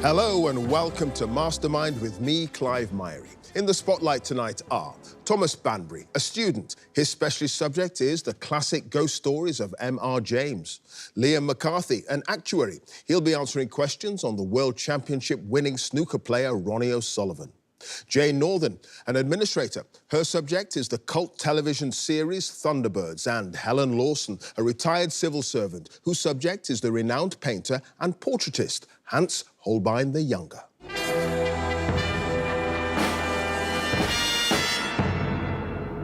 Hello and welcome to Mastermind with me, Clive Myrie. In the spotlight tonight are Thomas Banbury, a student. His specialist subject is the classic ghost stories of M.R. James. Liam McCarthy, an actuary. He'll be answering questions on the World Championship winning snooker player Ronnie O'Sullivan. Jane Northern, an administrator. Her subject is the cult television series Thunderbirds. And Helen Lawson, a retired civil servant, whose subject is the renowned painter and portraitist Hans Holbein the Younger.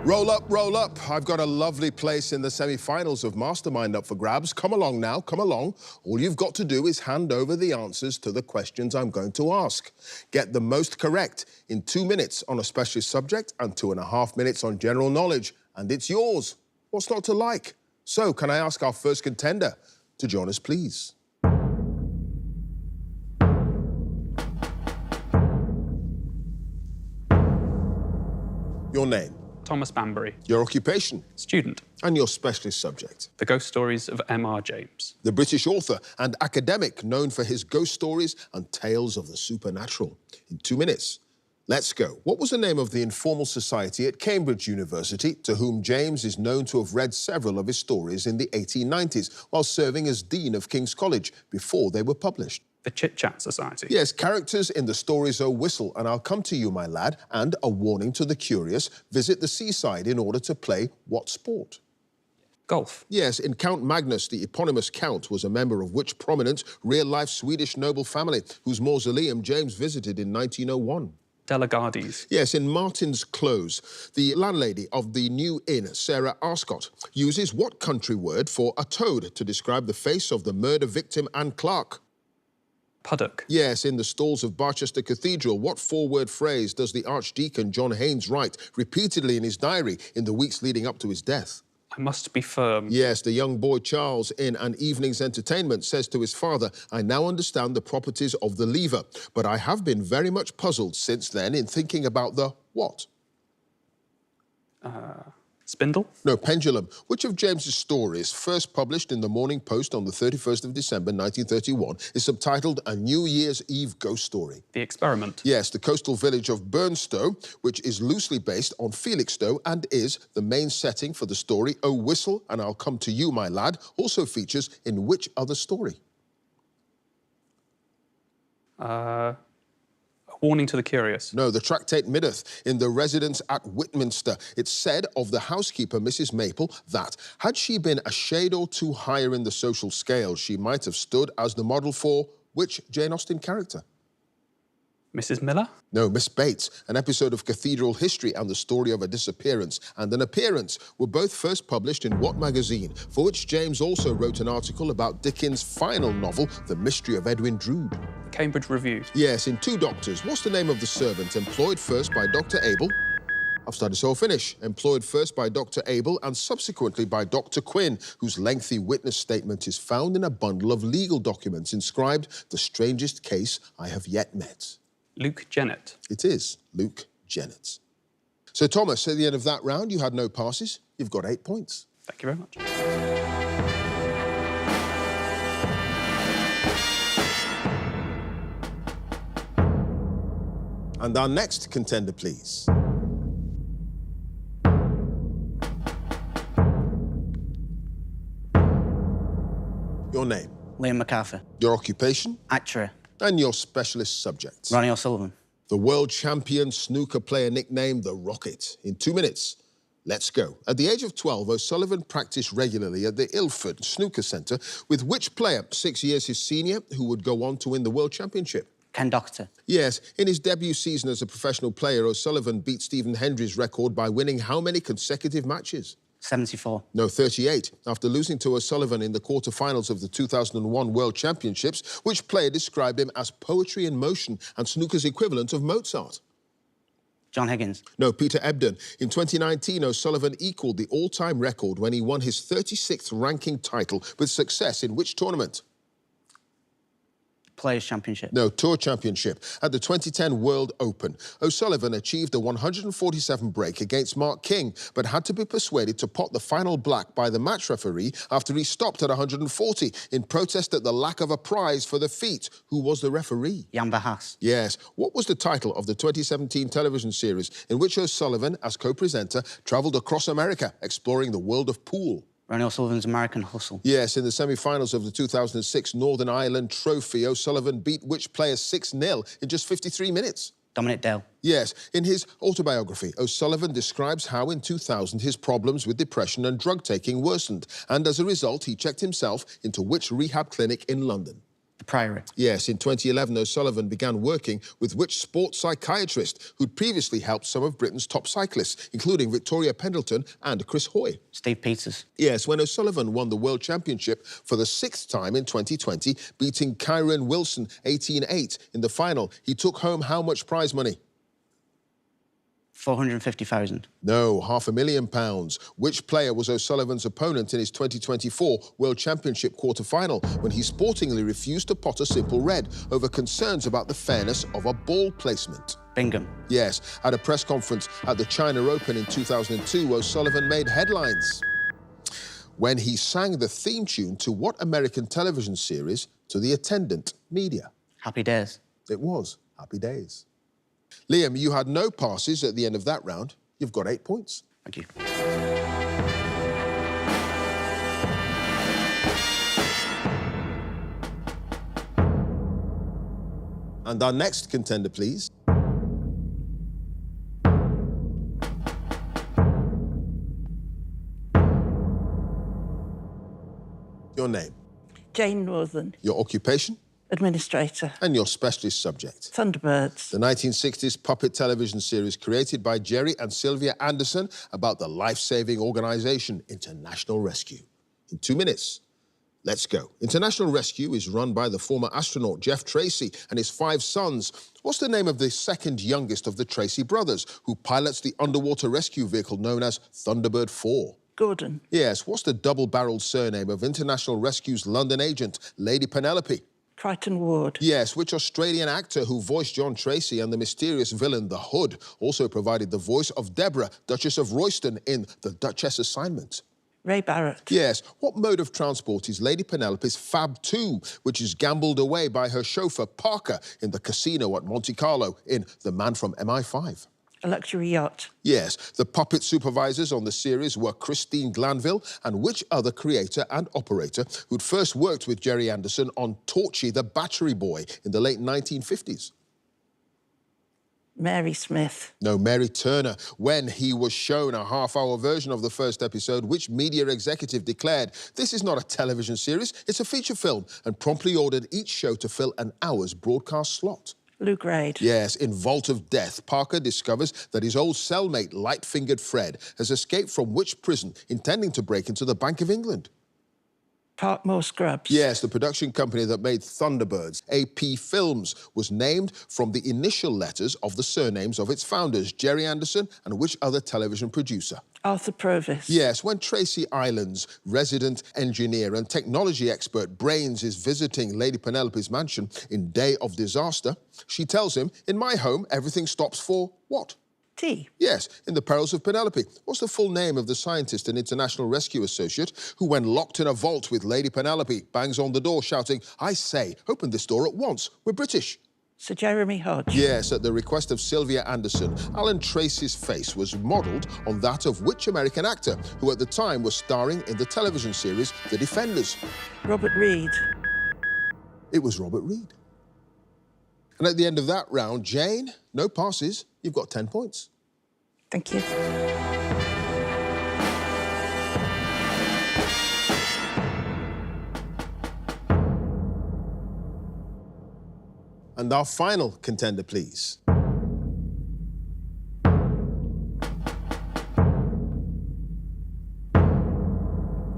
Roll up, roll up. I've got a lovely place in the semi-finals of Mastermind up for grabs. Come along now, come along. All you've got to do is hand over the answers to the questions I'm going to ask. Get the most correct in 2 minutes on a specialist subject and 2.5 minutes on general knowledge. And it's yours. What's not to like? So, can I ask our first contender to join us, please? Your name? Thomas Banbury. Your occupation? Student. And your specialist subject? The ghost stories of M.R. James. The British author and academic known for his ghost stories and tales of the supernatural. In 2 minutes, let's go. What was the name of the informal society at Cambridge University to whom James is known to have read several of his stories in the 1890s while serving as Dean of King's College before they were published? The Chit Chat Society. Yes, characters in the stories O Whistle and I'll Come to You, My Lad, and a warning to the curious, visit the seaside in order to play what sport? Golf. Yes, in Count Magnus, the eponymous count was a member of which prominent, real-life Swedish noble family whose mausoleum James visited in 1901? Delagardes. Yes, in Martin's Close, the landlady of the New Inn, Sarah Arscott, uses what country word for a toad to describe the face of the murder victim Anne Clark? Puddock. Yes, in the stalls of Barchester Cathedral, what four-word phrase does the Archdeacon John Haynes write repeatedly in his diary in the weeks leading up to his death? I must be firm. Yes, the young boy Charles in An Evening's Entertainment says to his father, I now understand the properties of the lever, but I have been very much puzzled since then in thinking about the what? Spindle? No, pendulum. Which of James's stories, first published in the Morning Post on the 31st of December 1931, is subtitled A New Year's Eve Ghost Story? The Experiment. Yes, the coastal village of Burnstow, which is loosely based on Felixstowe and is the main setting for the story O Whistle and I'll Come to You, My Lad, also features in which other story? A Warning to the Curious. No, the tractate Middeth in the residence at Whitminster. It's said of the housekeeper, Mrs. Maple, that had she been a shade or two higher in the social scale, she might have stood as the model for which Jane Austen character? Mrs. Miller? No, Miss Bates, an episode of cathedral history and the story of a disappearance and an appearance were both first published in what magazine, for which James also wrote an article about Dickens' final novel, The Mystery of Edwin Drood. The Cambridge Review. Yes, in Two Doctors, what's the name of the servant employed first by Dr. Abel? I've started, so I'll finish. Employed first by Dr. Abel and subsequently by Dr. Quinn, whose lengthy witness statement is found in a bundle of legal documents inscribed, The Strangest Case I Have Yet Met. Luke Jennett. It is Luke Jennett. So, Thomas, at the end of that round, you had no passes. You've got 8 points. Thank you very much. And our next contender, please. Your name? Liam McCarthy. Your occupation? Actuary. And your specialist subject? Ronnie O'Sullivan. The world champion snooker player nicknamed the Rocket. In 2 minutes, let's go. At the age of 12, O'Sullivan practiced regularly at the Ilford Snooker Centre with which player, 6 years his senior, who would go on to win the world championship? Ken Doctor. Yes, in his debut season as a professional player, O'Sullivan beat Stephen Hendry's record by winning how many consecutive matches? 74. No, 38. After losing to O'Sullivan in the quarter-finals of the 2001 World Championships, which player described him as poetry in motion and snooker's equivalent of Mozart? John Higgins. No, Peter Ebdon. In 2019, O'Sullivan equalled the all-time record when he won his 36th ranking title with success in which tournament? Players' Championship. No, Tour Championship. At the 2010 World Open, O'Sullivan achieved a 147 break against Mark King, but had to be persuaded to pot the final black by the match referee after he stopped at 140 in protest at the lack of a prize for the feat. Who was the referee? Jan Bahas. Yes. What was the title of the 2017 television series in which O'Sullivan, as co-presenter, travelled across America, exploring the world of pool? Ronnie O'Sullivan's American Hustle. Yes, in the semi-finals of the 2006 Northern Ireland Trophy, O'Sullivan beat which player 6-0 in just 53 minutes? Dominic Dale. Yes, in his autobiography, O'Sullivan describes how in 2000 his problems with depression and drug-taking worsened, and as a result, he checked himself into which rehab clinic in London? The Priory. Yes, in 2011, O'Sullivan began working with which sports psychiatrist who'd previously helped some of Britain's top cyclists, including Victoria Pendleton and Chris Hoy? Steve Peters. Yes, when O'Sullivan won the World Championship for the 6th time in 2020, beating Kyron Wilson 18-8 in the final, he took home how much prize money? 450,000. No, £500,000. Which player was O'Sullivan's opponent in his 2024 World Championship quarter-final when he sportingly refused to pot a simple red over concerns about the fairness of a ball placement? Bingham. Yes, at a press conference at the China Open in 2002, O'Sullivan made headlines when he sang the theme tune to what American television series to the attendant media? Happy Days. It was Happy Days. Liam, you had no passes at the end of that round. You've got 8 points. Thank you. And our next contender, please. Your name, Jane Northern, your occupation, administrator. and your specialist subject. Thunderbirds. The 1960s puppet television series created by Jerry and Sylvia Anderson about the life-saving organisation International Rescue. In 2 minutes, let's go. International Rescue is run by the former astronaut Jeff Tracy and his 5 sons. What's the name of the second youngest of the Tracy brothers, who pilots the underwater rescue vehicle known as Thunderbird 4? Gordon. Yes, what's the double-barrelled surname of International Rescue's London agent, Lady Penelope? Crichton Ward. Yes, which Australian actor who voiced John Tracy and the mysterious villain, the Hood, also provided the voice of Deborah, Duchess of Royston, in The Duchess Assignment? Ray Barrett. Yes, what mode of transport is Lady Penelope's Fab 2, which is gambled away by her chauffeur, Parker, in the casino at Monte Carlo in The Man from MI5? A luxury yacht. Yes, the puppet supervisors on the series were Christine Glanville and which other creator and operator who'd first worked with Jerry Anderson on Torchy the Battery Boy in the late 1950s? Mary Smith. No, Mary Turner. When he was shown a half-hour version of the first episode, which media executive declared, "This is not a television series, it's a feature film," and promptly ordered each show to fill an hour's broadcast slot? Lou Grade. Yes, in Vault of Death, Parker discovers that his old cellmate, light-fingered Fred, has escaped from which prison, intending to break into the Bank of England? Parkmore Scrubs. Yes, the production company that made Thunderbirds, AP Films, was named from the initial letters of the surnames of its founders, Jerry Anderson and which other television producer? Arthur Provis. Yes, when Tracy Island's resident engineer and technology expert Brains is visiting Lady Penelope's mansion in Day of Disaster, she tells him, "In my home, everything stops for what?" Tea. Yes, in The Perils of Penelope. What's the full name of the scientist and international rescue associate who, when locked in a vault with Lady Penelope, bangs on the door shouting, "I say, open this door at once, we're British"? Sir Jeremy Hodge. Yes, at the request of Sylvia Anderson, Alan Tracy's face was modelled on that of which American actor, who at the time was starring in the television series The Defenders? Robert Reed. It was Robert Reed. And at the end of that round, Jane, no passes, you've got 10 points. Thank you. And our final contender, please.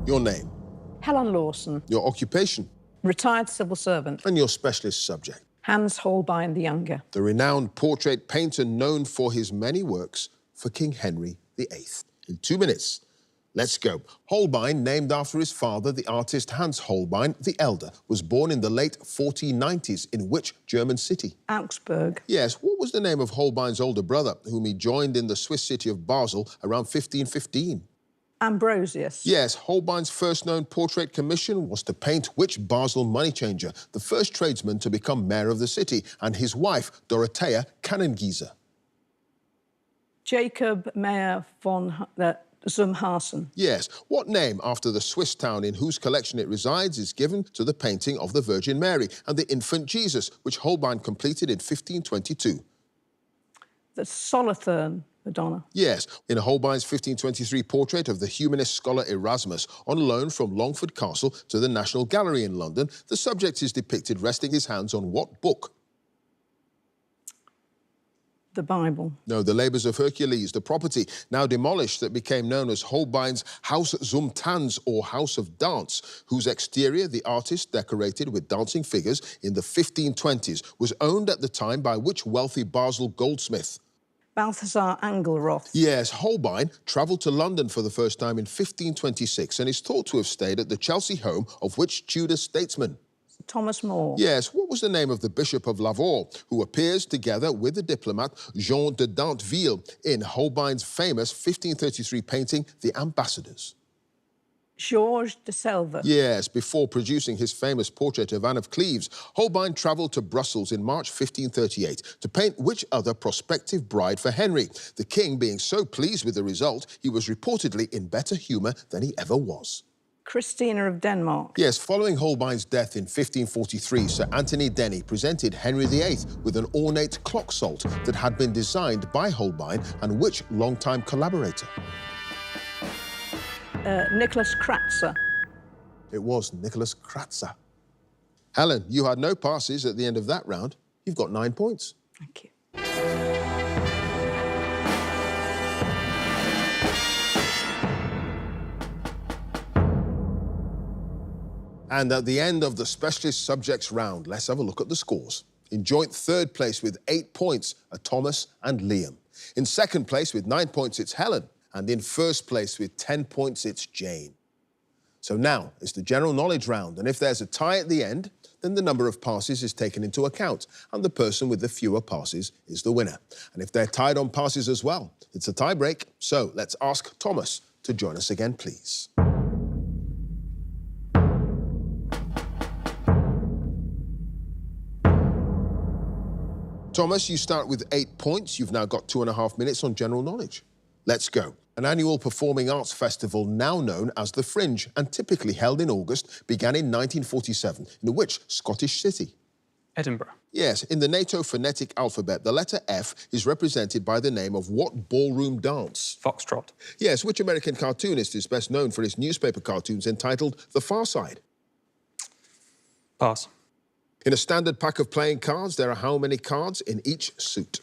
Your name, Helen Lawson, your occupation, retired civil servant. and your specialist subject. Hans Holbein the Younger. The renowned portrait painter known for his many works for King Henry VIII. In 2 minutes, Let's go. Holbein, named after his father, the artist Hans Holbein the Elder, was born in the late 1490s in which German city? Augsburg. Yes, what was the name of Holbein's older brother, whom he joined in the Swiss city of Basel around 1515? Ambrosius. Yes, Holbein's first known portrait commission was to paint which Basel money changer, the first tradesman to become mayor of the city, and his wife, Dorothea Kannengieser. Jacob Mayer von Zumharsen. Yes, what name after the Swiss town in whose collection it resides is given to the painting of the Virgin Mary and the infant Jesus, which Holbein completed in 1522? The Solothurn Madonna. Yes, in Holbein's 1523 portrait of the humanist scholar Erasmus, on loan from Longford Castle to the National Gallery in London, the subject is depicted resting his hands on what book? The Bible. No, the Labours of Hercules, the property now demolished that became known as Holbein's Haus zum Tanz, or House of Dance, whose exterior the artist decorated with dancing figures in the 1520s, was owned at the time by which wealthy Basel goldsmith? Balthasar Engelroth. Yes, Holbein travelled to London for the first time in 1526 and is thought to have stayed at the Chelsea home of which Tudor statesman? Thomas More. Yes, what was the name of the Bishop of Lavore, who appears together with the diplomat Jean de Danteville in Holbein's famous 1533 painting, The Ambassadors? Georges de Selve. Yes, before producing his famous portrait of Anne of Cleves, Holbein travelled to Brussels in March 1538 to paint which other prospective bride for Henry. The king being so pleased with the result, he was reportedly in better humour than he ever was. Christina of Denmark. Yes, following Holbein's death in 1543, Sir Anthony Denny presented Henry VIII with an ornate clock salt that had been designed by Holbein and which longtime collaborator? Nicholas Kratzer. It was Nicholas Kratzer. Helen, you had no passes at the end of that round. You've got 9 points. Thank you. And at the end of the specialist subjects round, let's have a look at the scores. In joint third place with 8 points are Thomas and Liam. In second place with 9 points, it's Helen. And in first place with 10 points, it's Jane. So now it's the general knowledge round. And if there's a tie at the end, then the number of passes is taken into account. And the person with the fewer passes is the winner. And if they're tied on passes as well, it's a tie break. So let's ask Thomas to join us again, please. Thomas, you start with 8 points. You've now got 2.5 minutes on general knowledge. Let's go. An annual performing arts festival now known as the Fringe and typically held in August began in 1947. In which Scottish city? Edinburgh. Yes, in the NATO phonetic alphabet, the letter F is represented by the name of what ballroom dance? Foxtrot. Yes, which American cartoonist is best known for his newspaper cartoons entitled The Far Side? Pass. In a standard pack of playing cards, there are how many cards in each suit?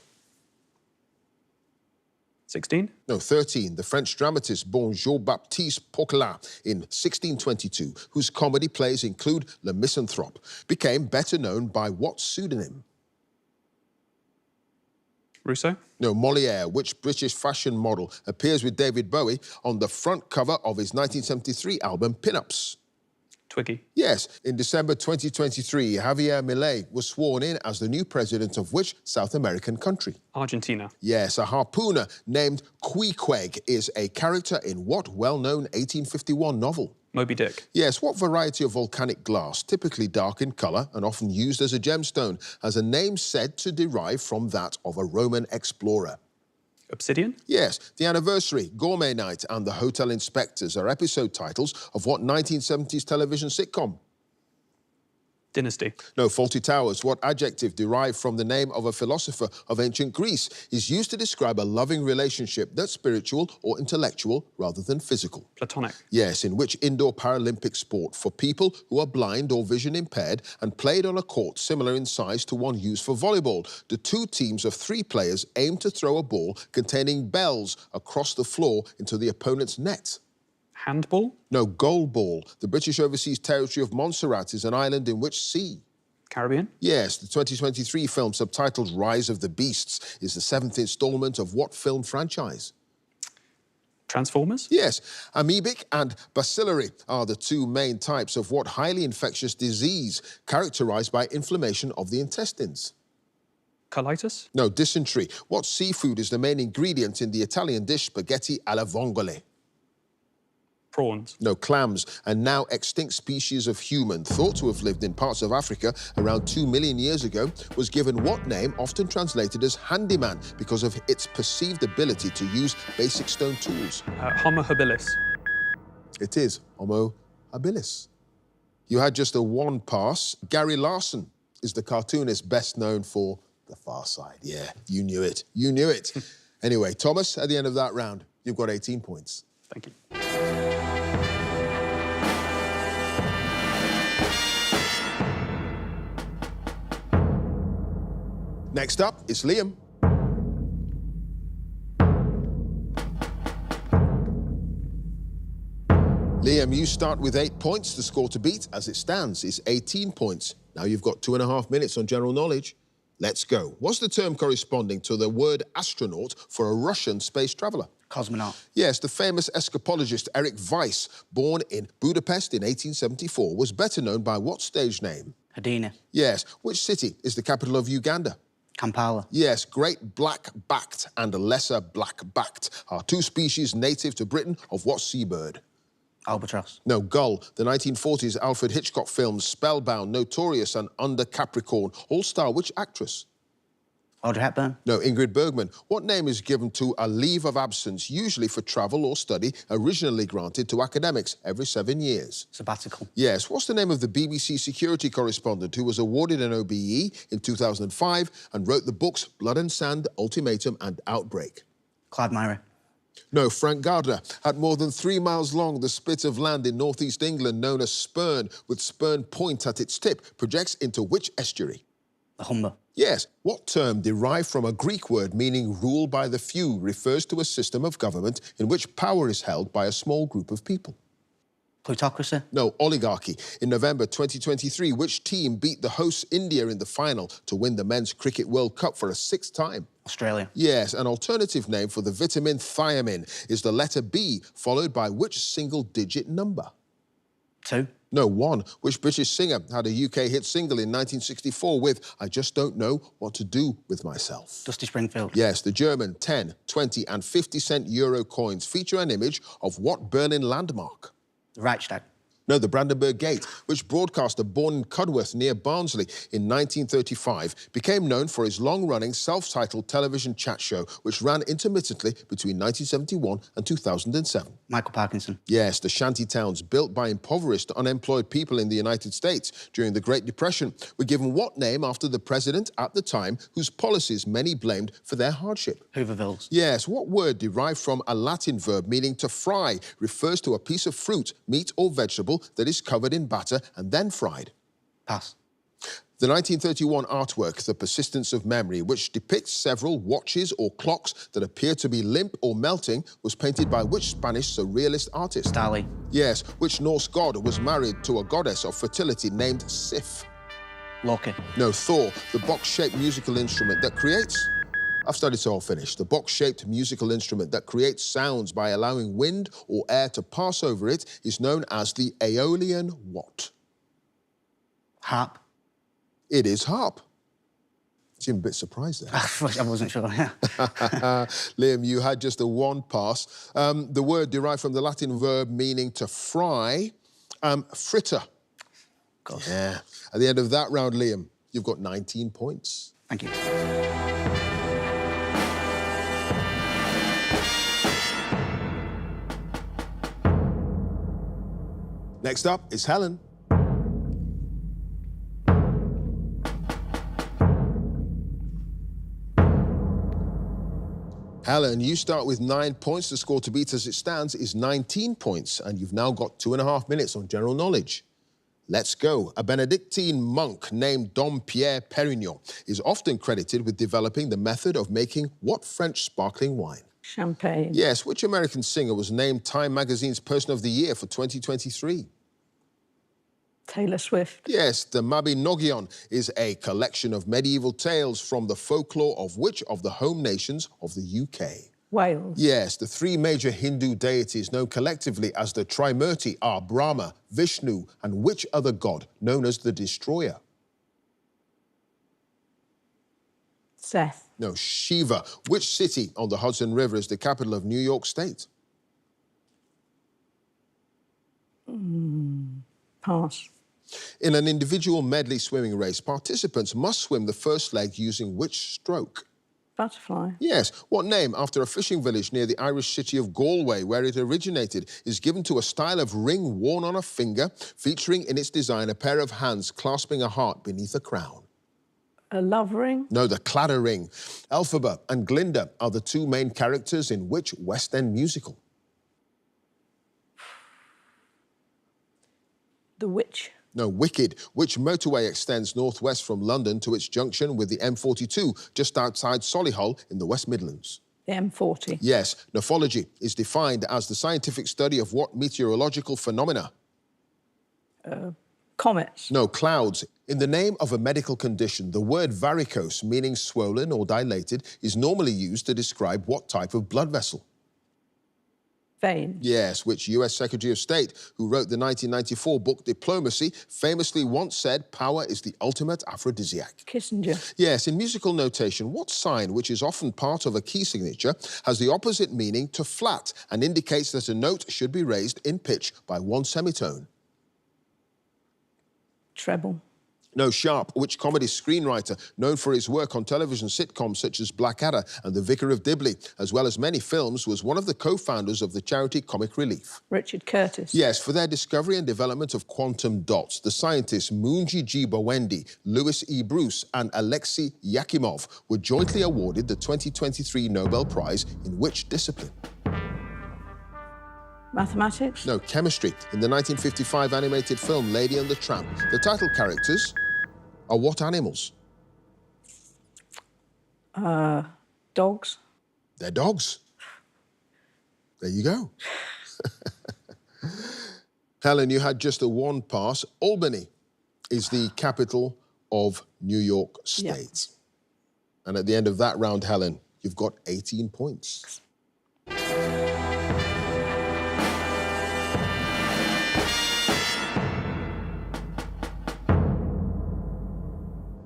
16. No, 13. The French dramatist born Jean-Baptiste Poquelin in 1622, whose comedy plays include Le Misanthrope, became better known by what pseudonym? Rousseau. No, Molière. Which British fashion model appears with David Bowie on the front cover of his 1973 album Pin-Ups? Twiggy. Yes, in December 2023, Javier Milei was sworn in as the new president of which South American country? Argentina. Yes, a harpooner named Queequeg is a character in what well-known 1851 novel? Moby Dick. Yes, what variety of volcanic glass, typically dark in colour and often used as a gemstone, has a name said to derive from that of a Roman explorer? Obsidian. Yes, The Anniversary, Gourmet Night and The Hotel Inspectors are episode titles of what 1970s television sitcom? Dynasty. No, Fawlty Towers. What adjective derived from the name of a philosopher of ancient Greece is used to describe a loving relationship that's spiritual or intellectual rather than physical? Platonic. Yes, in which indoor Paralympic sport for people who are blind or vision impaired and played on a court similar in size to one used for volleyball, the two teams of 3 players aim to throw a ball containing bells across the floor into the opponent's net? Handball. No, goal ball. The British Overseas Territory of Montserrat is an island in which sea? Caribbean. Yes, the 2023 film subtitled Rise of the Beasts is the 7th instalment of what film franchise? Transformers? Yes, amoebic and bacillary are the two main types of what highly infectious disease characterized by inflammation of the intestines? Colitis? No, dysentery. What seafood is the main ingredient in the Italian dish spaghetti alla vongole? Prawns? No, clams. A now extinct species of human thought to have lived in parts of Africa around 2 million years ago was given what name, often translated as handyman, because of its perceived ability to use basic stone tools? Homo habilis? It is Homo habilis. You had just a one pass. Gary Larson is the cartoonist best known for The Far Side. Yeah, you knew it. You knew it. Anyway, Thomas, at the end of that round, you've got 18 points. Thank you. Next up is Liam. Liam, you start with 8 points. The score to beat, as it stands, is 18 points. Now you've got 2.5 minutes on general knowledge. Let's go. What's the term corresponding to the word astronaut for a Russian space traveller? Cosmonaut. Yes, the famous escapologist Eric Weiss, born in Budapest in 1874, was better known by what stage name? Hadina. Yes. Which city is the capital of Uganda? Kampala. Yes, great black-backed and lesser black-backed are two species native to Britain of what seabird? Albatross. No, gull. The 1940s Alfred Hitchcock films Spellbound, Notorious and Under Capricorn all star which actress? Audrey Hepburn. No, Ingrid Bergman. What name is given to a leave of absence, usually for travel or study, originally granted to academics every 7 years? Sabbatical. Yes. What's the name of the BBC security correspondent who was awarded an OBE in 2005 and wrote the books Blood and Sand, Ultimatum and Outbreak? Clive Myrie. No, Frank Gardner. At more than 3 miles long, the spit of land in northeast England known as Spurn, with Spurn Point at its tip, projects into which estuary? The Humber. Yes. What term derived from a Greek word meaning rule by the few refers to a system of government in which power is held by a small group of people? Plutocracy. No, oligarchy. In November 2023, which team beat the hosts India in the final to win the Men's Cricket World Cup for a 6th time? Australia. Yes, an alternative name for the vitamin thiamine is the letter B, followed by which single-digit number? 2. No, 1. Which British singer had a UK hit single in 1964 with I Just Don't Know What to Do With Myself? Dusty Springfield. Yes, the German 10, 20 and 50-cent euro coins feature an image of what Berlin landmark? The Reichstag. No, the Brandenburg Gate, which broadcaster born in Cudworth near Barnsley in 1935 became known for his long-running self-titled television chat show, which ran intermittently between 1971 and 2007. Michael Parkinson. Yes, the shanty towns built by impoverished, unemployed people in the United States during the Great Depression were given what name after the president at the time whose policies many blamed for their hardship? Hoovervilles. Yes, what word derived from a Latin verb meaning to fry refers to a piece of fruit, meat or vegetable that is covered in batter and then fried? Pass. The 1931 artwork, The Persistence of Memory, which depicts several watches or clocks that appear to be limp or melting, was painted by which Spanish surrealist artist? Dali. Yes, which Norse god was married to a goddess of fertility named Sif? Loki. No, Thor, the box-shaped musical instrument that creates... I've studied so I'll finish. The box-shaped musical instrument that creates sounds by allowing wind or air to pass over it is known as the Aeolian what? Harp. It is harp. Seemed a bit surprised there. I wasn't sure. Liam, you had just a one pass. The word derived from the Latin verb meaning to fry, fritter. God. Yeah. At the end of that round, Liam, you've got 19 points. Thank you. Next up is Helen. Helen, you start with 9 points. The score to beat as it stands is 19 points, and you've now got 2.5 minutes on general knowledge. Let's go. A Benedictine monk named Dom Pierre Perignon is often credited with developing the method of making what French sparkling wine? Champagne. Yes, which American singer was named Time Magazine's Person of the Year for 2023? Taylor Swift. Yes, the Mabinogion is a collection of medieval tales from the folklore of which of the home nations of the UK? Wales. Yes, the three major Hindu deities known collectively as the Trimurti are Brahma, Vishnu, and which other god known as the Destroyer? Seth. No, Shiva. Which city on the Hudson River is the capital of New York State? Pass. In an individual medley swimming race, participants must swim the first leg using which stroke? Butterfly. Yes. What name, after a fishing village near the Irish city of Galway, where it originated, is given to a style of ring worn on a finger, featuring in its design a pair of hands clasping a heart beneath a crown? A love ring. No, the Cladder ring. Elphaba and Glinda are the two main characters in which West End musical? The Witch. No, Wicked. Which motorway extends northwest from London to its junction with the M42, just outside Solihull in the West Midlands? The M40. Yes, nephology is defined as the scientific study of what meteorological phenomena? Comets. No, clouds. In the name of a medical condition, the word varicose, meaning swollen or dilated, is normally used to describe what type of blood vessel? Veins. Yes, which US Secretary of State, who wrote the 1994 book Diplomacy, famously once said, power is the ultimate aphrodisiac. Kissinger. Yes, in musical notation, what sign, which is often part of a key signature, has the opposite meaning to flat and indicates that a note should be raised in pitch by one semitone? Treble. No, Sharp. Which comedy screenwriter, known for his work on television sitcoms such as Blackadder and The Vicar of Dibley, as well as many films, was one of the co-founders of the charity Comic Relief? Richard Curtis. Yes, for their discovery and development of quantum dots, the scientists Moonji G. Bawendi, Louis E. Bruce, and Alexei Yakimov were jointly awarded the 2023 Nobel Prize in which discipline? Mathematics. No, chemistry. In the 1955 animated film Lady and the Tramp, the title characters are what animals? Dogs. They're dogs. There you go. Helen, you had just a one pass. Albany is the capital of New York State. Yeah. And at the end of that round, Helen, you've got 18 points.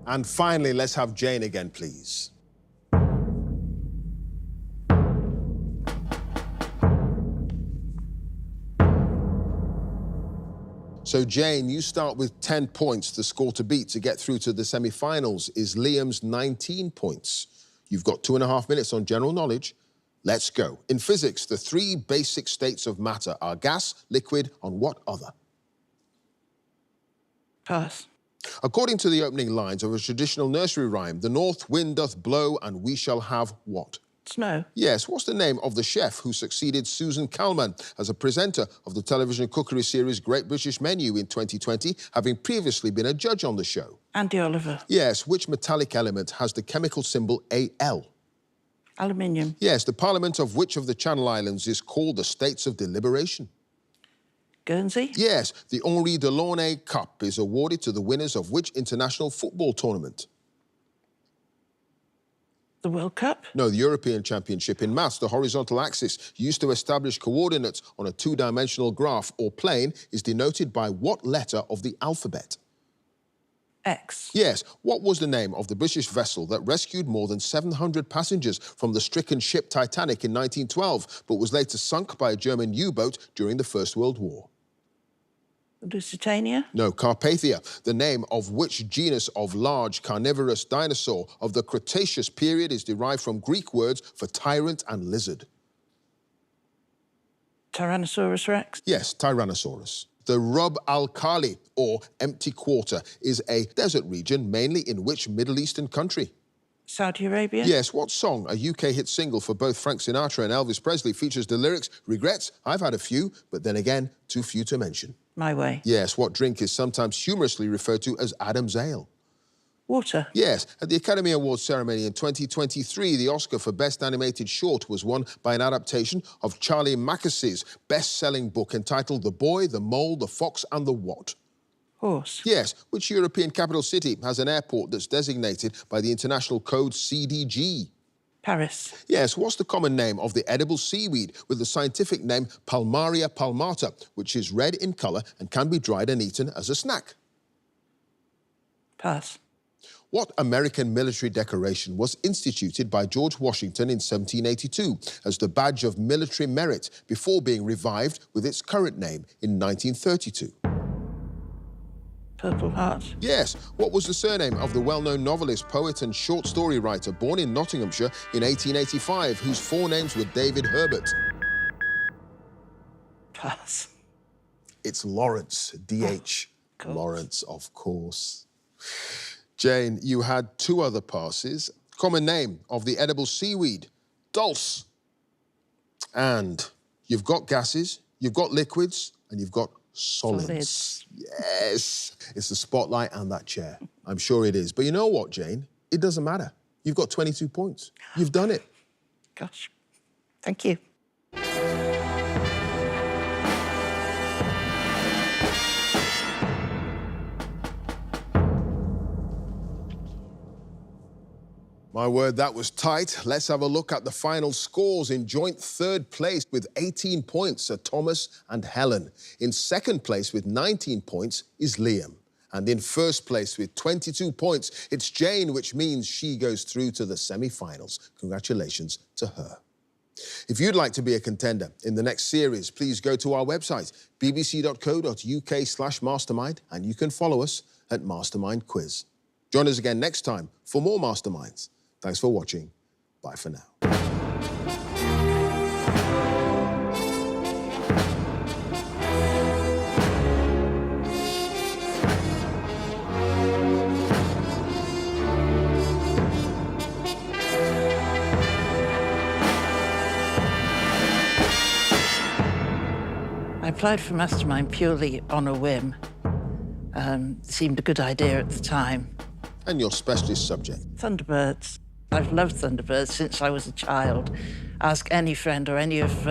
And finally, let's have Jane again, please. So, Jane, you start with 10 points. The score to beat to get through to the semi-finals is Liam's 19 points. You've got 2.5 minutes on general knowledge. Let's go. In physics, the three basic states of matter are gas, liquid, and what other? Pass. According to the opening lines of a traditional nursery rhyme, the north wind doth blow and we shall have what? Snow. Yes, what's the name of the chef who succeeded Susan Calman as a presenter of the television cookery series Great British Menu in 2020, having previously been a judge on the show? Andy Oliver. Yes, which metallic element has the chemical symbol Al? Aluminium. Yes, the parliament of which of the Channel Islands is called the States of Deliberation? Guernsey. Yes, the Henri Delaunay Cup is awarded to the winners of which international football tournament? The World Cup. No, the European Championship. In maths, the horizontal axis used to establish coordinates on a two-dimensional graph or plane is denoted by what letter of the alphabet? X. Yes, what was the name of the British vessel that rescued more than 700 passengers from the stricken ship Titanic in 1912, but was later sunk by a German U-boat during the First World War? Lusitania. No, Carpathia, the name of which genus of large carnivorous dinosaur of the Cretaceous period is derived from Greek words for tyrant and lizard? Tyrannosaurus Rex. Yes, Tyrannosaurus. The Rub al-Khali, or empty quarter, is a desert region, mainly in which Middle Eastern country? Saudi Arabia. Yes, what song, a UK hit single for both Frank Sinatra and Elvis Presley, features the lyrics, regrets, I've had a few, but then again, too few to mention? My Way. Yes, what drink is sometimes humorously referred to as Adam's Ale? Water. Yes, at the Academy Awards ceremony in 2023, the Oscar for Best Animated Short was won by an adaptation of Charlie Mackes's best-selling book entitled The Boy, the Mole, the Fox and the What? Horse. Yes, which European capital city has an airport that's designated by the international code CDG? Paris. Yes, what's the common name of the edible seaweed with the scientific name Palmaria palmata, which is red in colour and can be dried and eaten as a snack? Pass. What American military decoration was instituted by George Washington in 1782 as the badge of military merit before being revived with its current name in 1932? Purple Heart. Yes, what was the surname of the well-known novelist, poet and short story writer born in Nottinghamshire in 1885, whose forenames were David Herbert? Pass. It's Lawrence, D.H. course. Lawrence, of course. Jane, you had two other passes. Common name of the edible seaweed, dulse. And you've got gases, you've got liquids, and you've got solids. Yes, it's the spotlight and that chair. I'm sure it is. But you know what, Jane? It doesn't matter. You've got 22 points. You've done it. Gosh. Thank you. My word, that was tight. Let's have a look at the final scores. In joint third place with 18 points are Thomas and Helen. In second place with 19 points is Liam. And in first place with 22 points, it's Jane, which means she goes through to the semi-finals. Congratulations to her. If you'd like to be a contender in the next series, please go to our website, bbc.co.uk/mastermind, and you can follow us at Mastermind Quiz. Join us again next time for more Masterminds. Thanks for watching. Bye for now. I applied for Mastermind purely on a whim. It seemed a good idea at the time. And your specialist subject? Thunderbirds. I've loved Thunderbirds since I was a child. Ask any friend or any of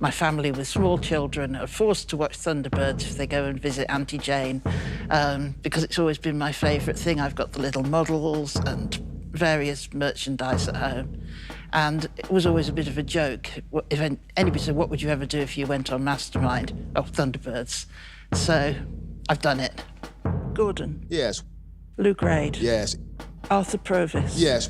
my family with small children are forced to watch Thunderbirds if they go and visit Auntie Jane, because it's always been my favourite thing. I've got the little models and various merchandise at home. And it was always a bit of a joke. If anybody said, what would you ever do if you went on Mastermind? Oh, Thunderbirds. So I've done it. Gordon. Yes. Lou Grade. Yes. Arthur Provis. Yes.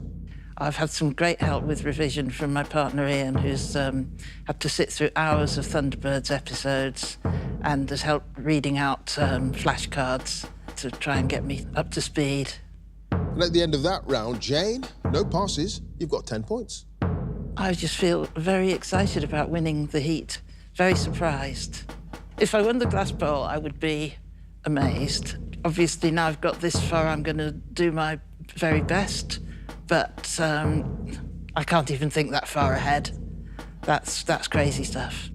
I've had some great help with revision from my partner Ian, who's had to sit through hours of Thunderbirds episodes and has helped reading out flashcards to try and get me up to speed. And at the end of that round, Jane, no passes, you've got 10 points. I just feel very excited about winning the heat, very surprised. If I won the glass bowl, I would be amazed. Obviously, now I've got this far, I'm going to do my very best, but I can't even think that far ahead. That's crazy stuff.